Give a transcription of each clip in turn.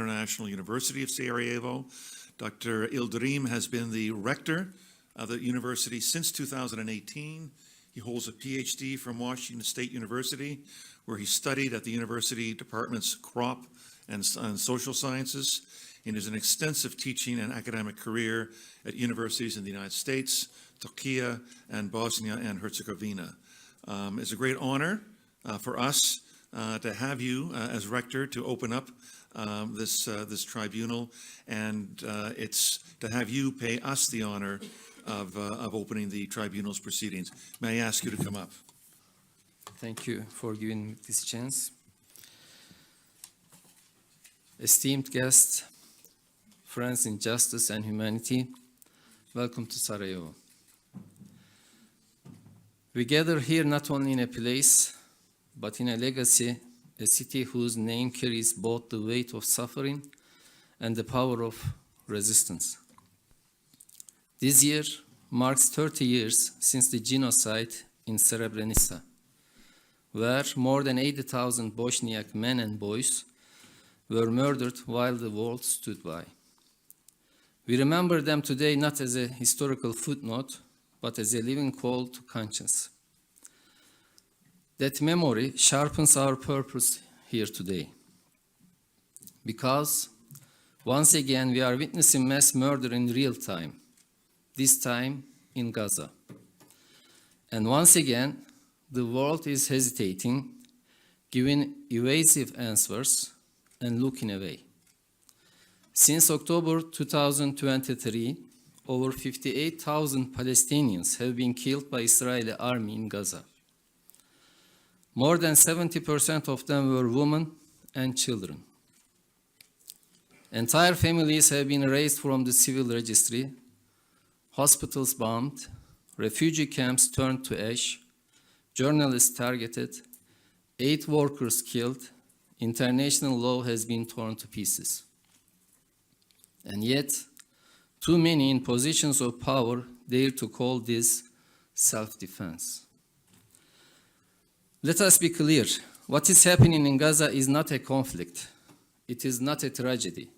International University of Sarajevo. Dr. Yıldırım has been the rector of the university since 2018. He holds a PhD from Washington State University, where he studied at the university department's crop and social sciences. He has an extensive teaching and academic career at universities in the United States, Turkey, and Bosnia and Herzegovina. It's a great honor for us to have you as rector to open up this tribunal, and it's to have you pay us the honor of opening the tribunal's proceedings. May I ask you to come up? Thank you for giving me this chance. Esteemed guests, friends in justice and humanity, welcome to Sarajevo. We gather here not only in a place, but in a legacy, a city whose name carries both the weight of suffering and the power of resistance. This year marks 30 years since the genocide in Srebrenica, where more than 80,000 Bosniak men and boys were murdered while the world stood by. We remember them today not as a historical footnote, but as a living call to conscience. That memory sharpens our purpose here today, because once again we are witnessing mass murder in real time, this time in Gaza. And once again, the world is hesitating, giving evasive answers, and looking away. Since October 2023, over 58,000 Palestinians have been killed by Israeli army in Gaza. More than 70% of them were women and children. Entire families have been erased from the civil registry, hospitals bombed, refugee camps turned to ash, journalists targeted, aid workers killed, international law has been torn to pieces. And yet, too many in positions of power dare to call this self-defense. Let us be clear, what is happening in Gaza is not a conflict. It is not a tragedy.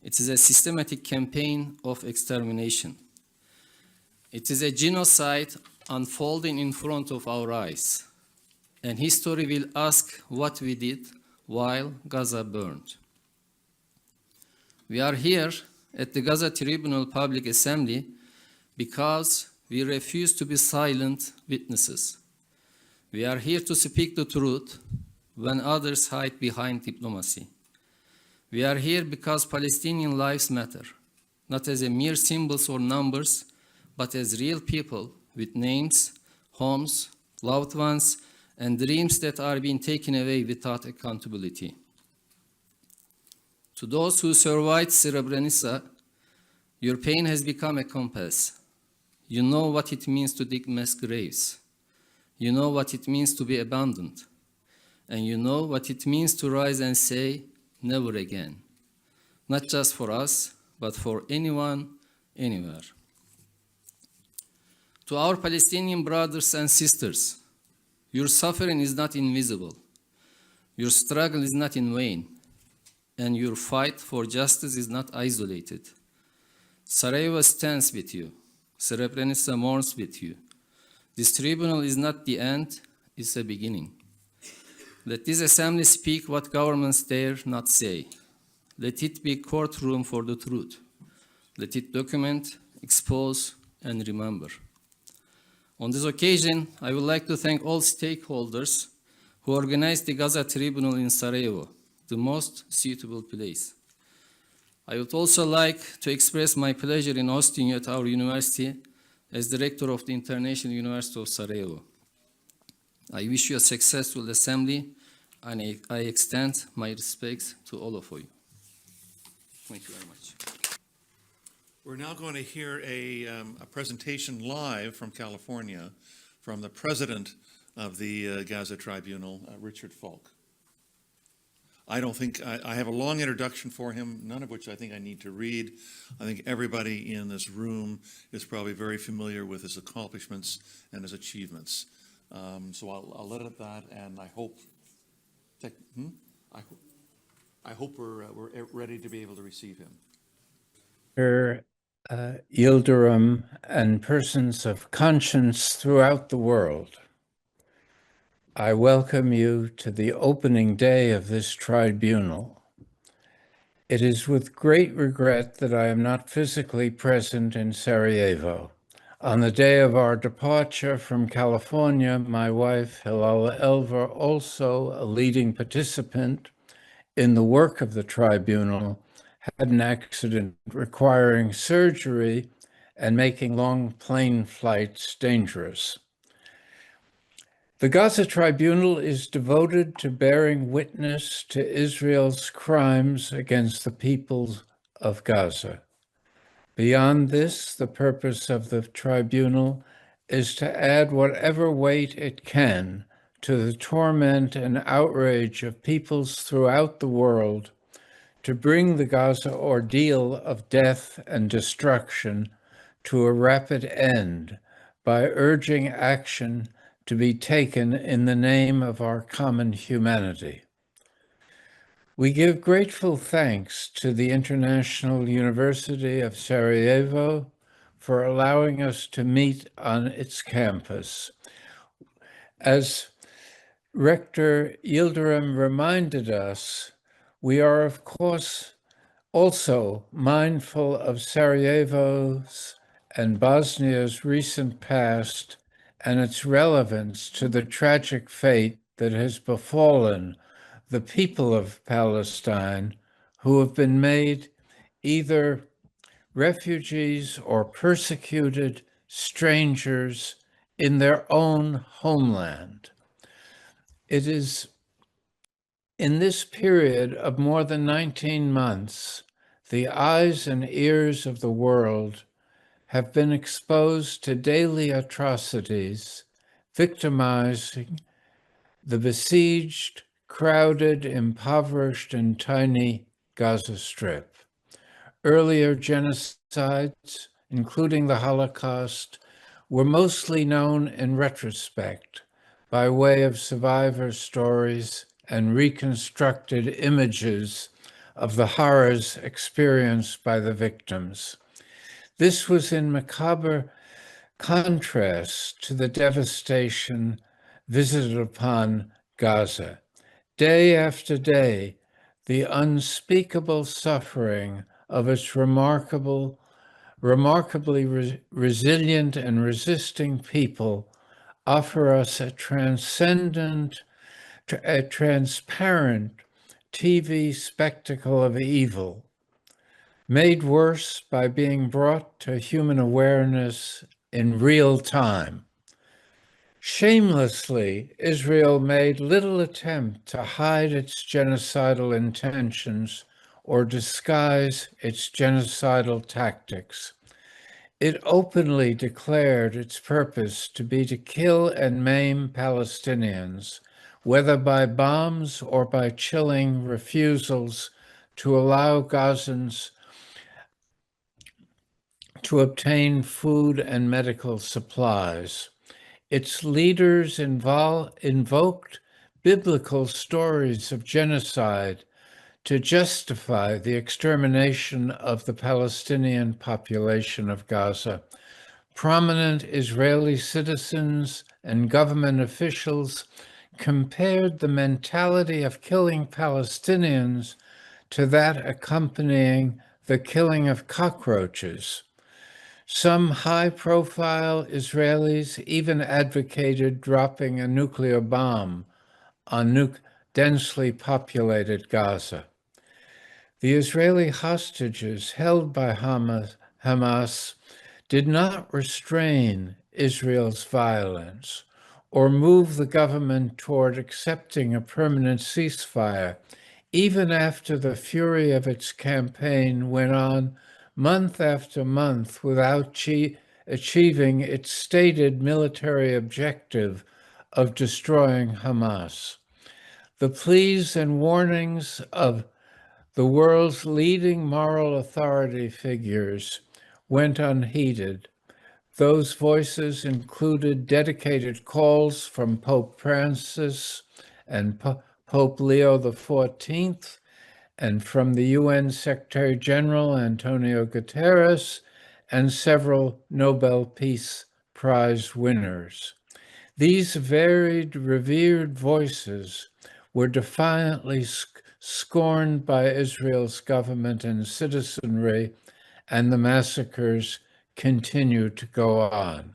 It is a systematic campaign of extermination. It is a genocide unfolding in front of our eyes. And history will ask what we did while Gaza burned. We are here at the Gaza Tribunal Public Assembly because we refuse to be silent witnesses. We are here to speak the truth when others hide behind diplomacy. We are here because Palestinian lives matter, not as a mere symbols or numbers, but as real people with names, homes, loved ones, and dreams that are being taken away without accountability. To those who survived Srebrenica, your pain has become a compass. You know what it means to dig mass graves. You know what it means to be abandoned. And you know what it means to rise and say, never again. Not just for us, but for anyone, anywhere. To our Palestinian brothers and sisters, your suffering is not invisible. Your struggle is not in vain. And your fight for justice is not isolated. Sarajevo stands with you. Srebrenica mourns with you. This tribunal is not the end, it's a beginning. Let this assembly speak what governments dare not say. Let it be a courtroom for the truth. Let it document, expose, and remember. On this occasion, I would like to thank all stakeholders who organized the Gaza Tribunal in Sarajevo, the most suitable place. I would also like to express my pleasure in hosting you at our university as the Rector of the International University of Sarajevo. I wish you a successful assembly, and I extend my respects to all of you. Thank you very much. We're now going to hear a presentation live from California from the president of the Gaza Tribunal, Richard Falk. I have a long introduction for him, none of which I think I need to read. I think everybody in this room is probably very familiar with his accomplishments and his achievements. So I'll let it at that, and I hope I hope we're ready to be able to receive him. Dr. Yıldırım and persons of conscience throughout the world, I welcome you to the opening day of this tribunal. It is with great regret that I am not physically present in Sarajevo. On the day of our departure from California, my wife, Hilal Elver, also a leading participant in the work of the tribunal, had an accident requiring surgery and making long plane flights dangerous. The Gaza Tribunal is devoted to bearing witness to Israel's crimes against the people of Gaza. Beyond this, the purpose of the tribunal is to add whatever weight it can to the torment and outrage of peoples throughout the world, to bring the Gaza ordeal of death and destruction to a rapid end by urging action to be taken in the name of our common humanity. We give grateful thanks to the International University of Sarajevo for allowing us to meet on its campus. As Rector Yıldırım reminded us, we are, of course, also mindful of Sarajevo's and Bosnia's recent past and its relevance to the tragic fate that has befallen the people of Palestine, who have been made either refugees or persecuted strangers in their own homeland. It is in this period of more than 19 months, the eyes and ears of the world have been exposed to daily atrocities, victimizing the besieged, crowded, impoverished, and tiny Gaza Strip. Earlier genocides, including the Holocaust, were mostly known in retrospect by way of survivor stories and reconstructed images of the horrors experienced by the victims. This was in macabre contrast to the devastation visited upon Gaza. Day after day, the unspeakable suffering of its remarkably resilient and resisting people offer us a transparent TV spectacle of evil, made worse by being brought to human awareness in real time. Shamelessly, Israel made little attempt to hide its genocidal intentions or disguise its genocidal tactics. It openly declared its purpose to be to kill and maim Palestinians, whether by bombs or by chilling refusals to allow Gazans to obtain food and medical supplies. Its leaders invoked biblical stories of genocide to justify the extermination of the Palestinian population of Gaza. Prominent Israeli citizens and government officials compared the mentality of killing Palestinians to that accompanying the killing of cockroaches. Some high-profile Israelis even advocated dropping a nuclear bomb on densely populated Gaza. The Israeli hostages held by Hamas did not restrain Israel's violence or move the government toward accepting a permanent ceasefire, even after the fury of its campaign went on month after month without achieving its stated military objective of destroying Hamas. The pleas and warnings of the world's leading moral authority figures went unheeded. Those voices included dedicated calls from Pope Francis and Pope Leo XIV and from the UN Secretary General Antonio Guterres and several Nobel Peace Prize winners. These varied, revered voices were defiantly scorned by Israel's government and citizenry, and the massacres continue to go on.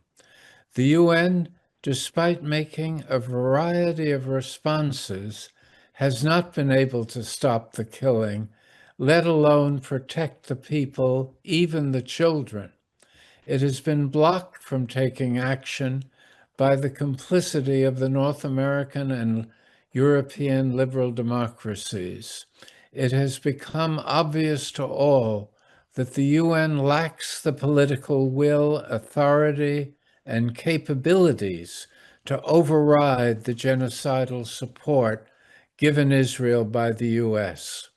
The UN, despite making a variety of responses, has not been able to stop the killing, let alone protect the people, even the children. It has been blocked from taking action by the complicity of the North American and European liberal democracies. It has become obvious to all that the UN lacks the political will, authority, and capabilities to override the genocidal support given Israel by the US.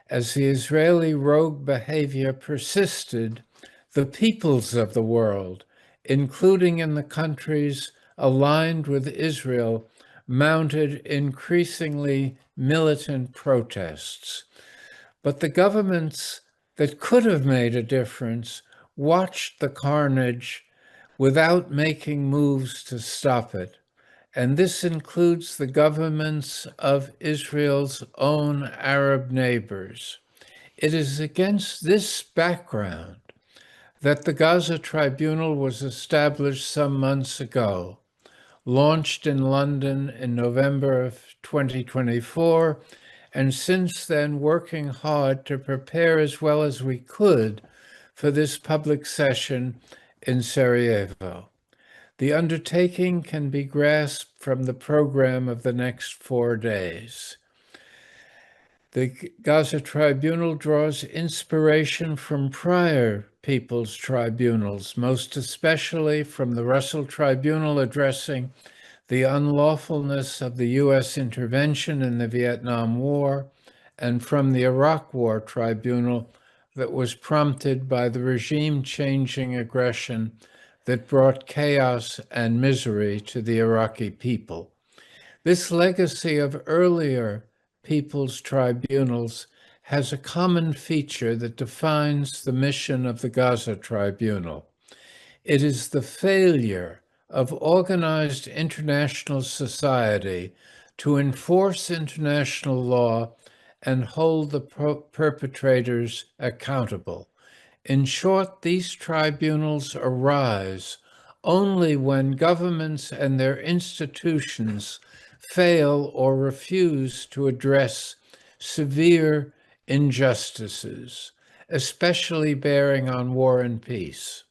As the Israeli rogue behavior persisted, the peoples of the world, including in the countries aligned with Israel, mounted increasingly militant protests. But the governments that could have made a difference watched the carnage without making moves to stop it. And this includes the governments of Israel's own Arab neighbors. It is against this background that the Gaza Tribunal was established some months ago, launched in London in November of 2024, and since then working hard to prepare as well as we could for this public session in Sarajevo. The undertaking can be grasped from the program of the next 4 days. The Gaza Tribunal draws inspiration from prior people's tribunals, most especially from the Russell Tribunal addressing the unlawfulness of the U.S. intervention in the Vietnam War, and from the Iraq War Tribunal that was prompted by the regime-changing aggression that brought chaos and misery to the Iraqi people. This legacy of earlier people's tribunals has a common feature that defines the mission of the Gaza Tribunal. It is the failure of organized international society to enforce international law and hold the perpetrators accountable. In short, these tribunals arise only when governments and their institutions fail or refuse to address severe injustices, especially bearing on war and peace.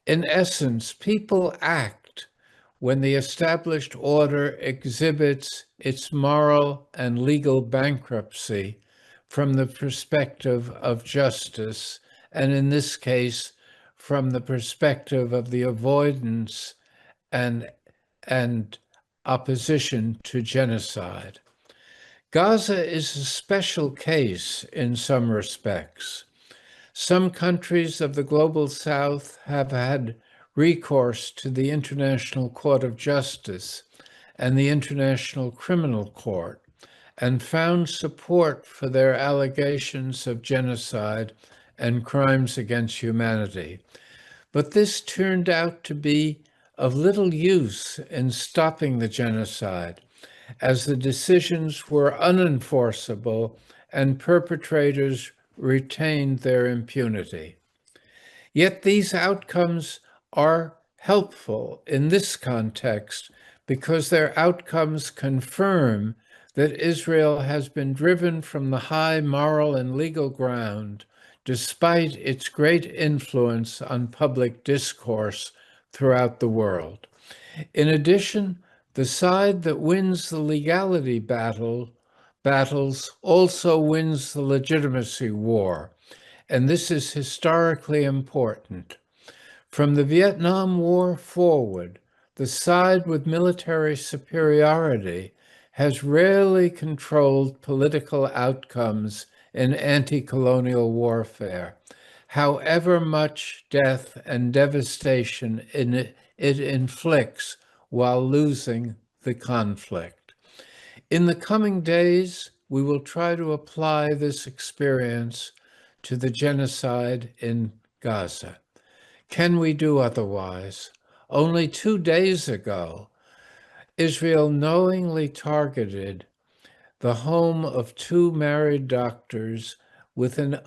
In essence, people act when the established order exhibits its moral and legal bankruptcy from the perspective of justice, and in this case, from the perspective of the avoidance and opposition to genocide. Gaza is a special case in some respects. Some countries of the global South have had recourse to the International Court of Justice and the International Criminal Court and found support for their allegations of genocide and crimes against humanity. But this turned out to be of little use in stopping the genocide, as the decisions were unenforceable and perpetrators retained their impunity. Yet these outcomes are helpful in this context because their outcomes confirm that Israel has been driven from the high moral and legal ground despite its great influence on public discourse throughout the world. In addition, the side that wins the legality battles also wins the legitimacy war, and this is historically important. From the Vietnam War forward, the side with military superiority has rarely controlled political outcomes in anti-colonial warfare, however much death and devastation it inflicts while losing the conflict. In the coming days, we will try to apply this experience to the genocide in Gaza. Can we do otherwise? Only 2 days ago, Israel knowingly targeted the home of 2 married doctors with an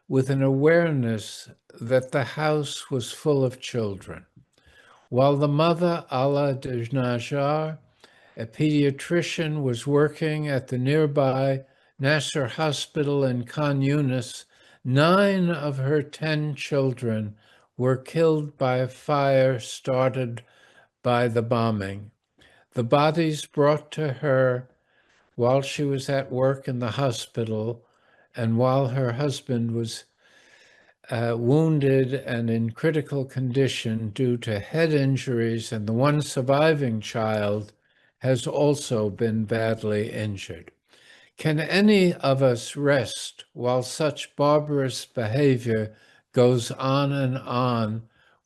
awareness that the house was full of children. While the mother, Ala Dejnajar, a pediatrician, was working at the nearby Nasser Hospital in Khan Yunis, 9 of her 10 children were killed by a fire started by the bombing. The bodies brought to her while she was at work in the hospital and while her husband was wounded and in critical condition due to head injuries, and the one surviving child has also been badly injured. Can any of us rest while such barbarous behavior goes on and on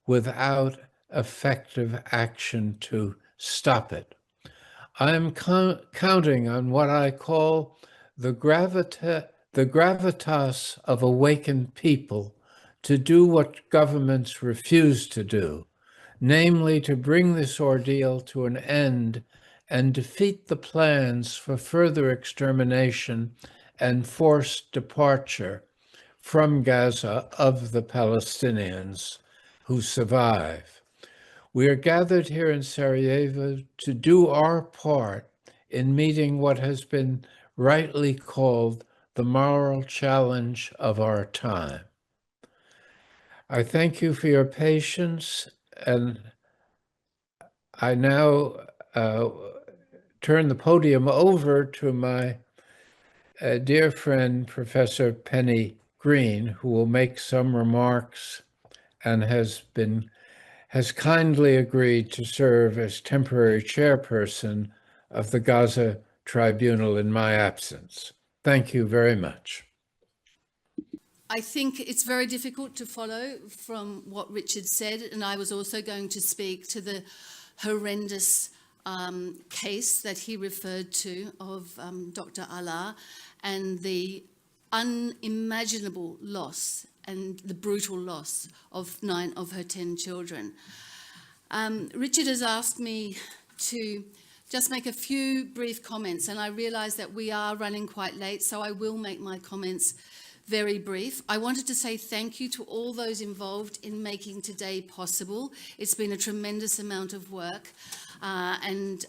without effective action to stop it? I am counting on what I call the gravitas of awakened people to do what governments refuse to do, namely to bring this ordeal to an end and defeat the plans for further extermination and forced departure from Gaza of the Palestinians who survive. We are gathered here in Sarajevo to do our part in meeting what has been rightly called the moral challenge of our time. I thank you for your patience, and I now turn the podium over to my dear friend, Professor Penny Green, who will make some remarks and has kindly agreed to serve as temporary chairperson of the Gaza Tribunal in my absence. Thank you very much. I think it's very difficult to follow from what Richard said, and I was also going to speak to the horrendous case that he referred to of Dr. Ala and the unimaginable loss and the brutal loss of 9 of her 10 children. Richard has asked me to just make a few brief comments, and I realise that we are running quite late, so I will make my comments very brief. I wanted to say thank you to all those involved in making today possible. It's been a tremendous amount of work, and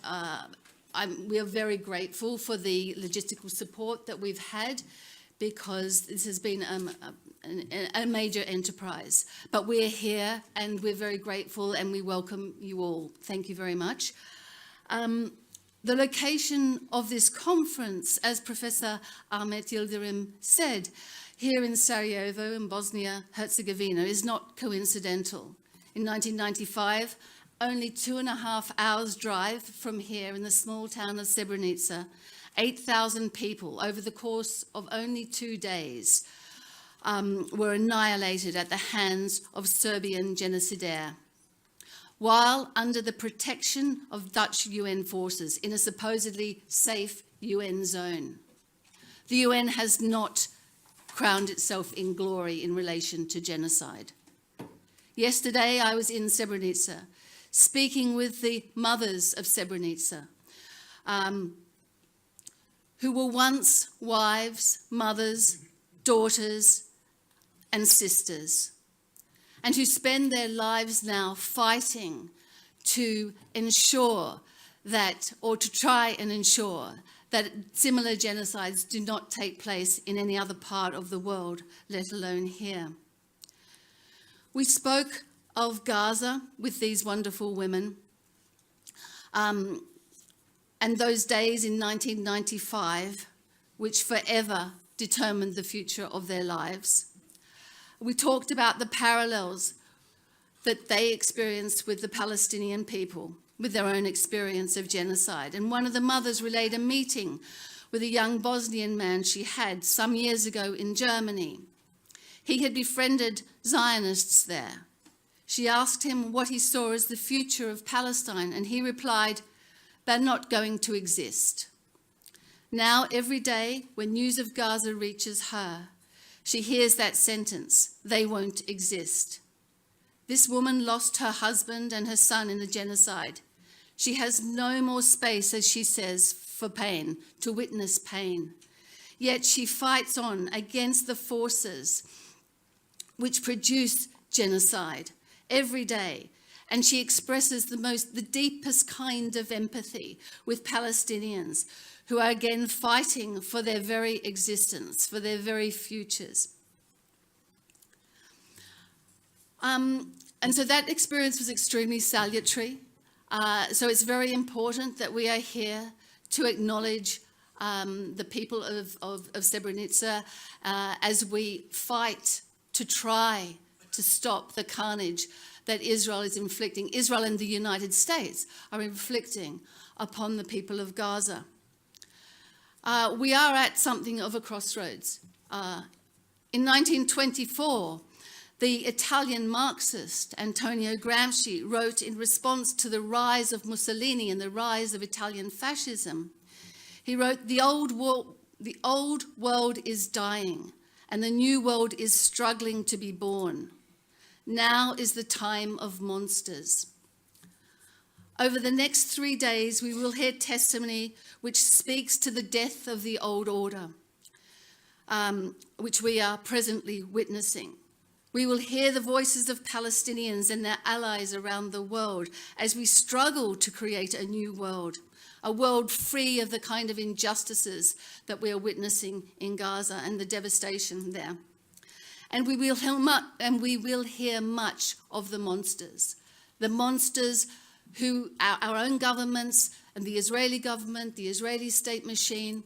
we are very grateful for the logistical support that we've had, because this has been a major enterprise. But we're here and we're very grateful and we welcome you all. Thank you very much. The location of this conference, as Professor Ahmet Yıldırım said, here in Sarajevo in Bosnia-Herzegovina is not coincidental. In 1995, only 2.5 hours drive from here in the small town of Srebrenica, 8,000 people over the course of only 2 days were annihilated at the hands of Serbian genocidaires, while under the protection of Dutch UN forces in a supposedly safe UN zone. The UN has not crowned itself in glory in relation to genocide. Yesterday, I was in Srebrenica, speaking with the mothers of Srebrenica, who were once wives, mothers, daughters, and sisters, and who spend their lives now fighting to ensure that, or to try and ensure that similar genocides do not take place in any other part of the world, let alone here. We spoke of Gaza with these wonderful women, and those days in 1995, which forever determined the future of their lives. We talked about the parallels that they experienced with the Palestinian people, with their own experience of genocide. And one of the mothers relayed a meeting with a young Bosnian man she had some years ago in Germany. He had befriended Zionists there. She asked him what he saw as the future of Palestine, and he replied, "They're not going to exist." Now, every day, when news of Gaza reaches her, she hears that sentence, "They won't exist." This woman lost her husband and her son in the genocide. She has no more space, as she says, for pain, to witness pain. Yet she fights on against the forces which produce genocide every day. And she expresses the deepest kind of empathy with Palestinians who are again fighting for their very existence, for their very futures. And so that experience was extremely salutary. So it's very important that we are here to acknowledge the people of Srebrenica as we fight to try to stop the carnage that Israel is inflicting, Israel and the United States are inflicting upon the people of Gaza. We are at something of a crossroads. In 1924, the Italian Marxist Antonio Gramsci wrote in response to the rise of Mussolini and the rise of Italian fascism, he wrote, the old world is dying and the new world is struggling to be born. Now is the time of monsters. Over the next 3 days, we will hear testimony which speaks to the death of the old order, which we are presently witnessing. We will hear the voices of Palestinians and their allies around the world as we struggle to create a new world, a world free of the kind of injustices that we are witnessing in Gaza and the devastation there. And we will hear much of the monsters who our own governments and the Israeli government, the Israeli state machine,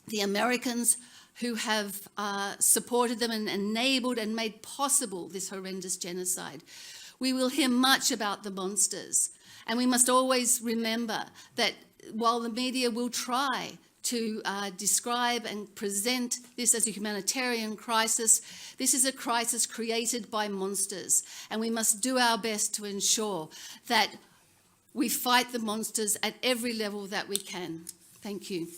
the Americans who have supported them and enabled and made possible this horrendous genocide. We will hear much about the monsters. And we must always remember that while the media will try to describe and present this as a humanitarian crisis, this is a crisis created by monsters. And we must do our best to ensure that we fight the monsters at every level that we can. Thank you.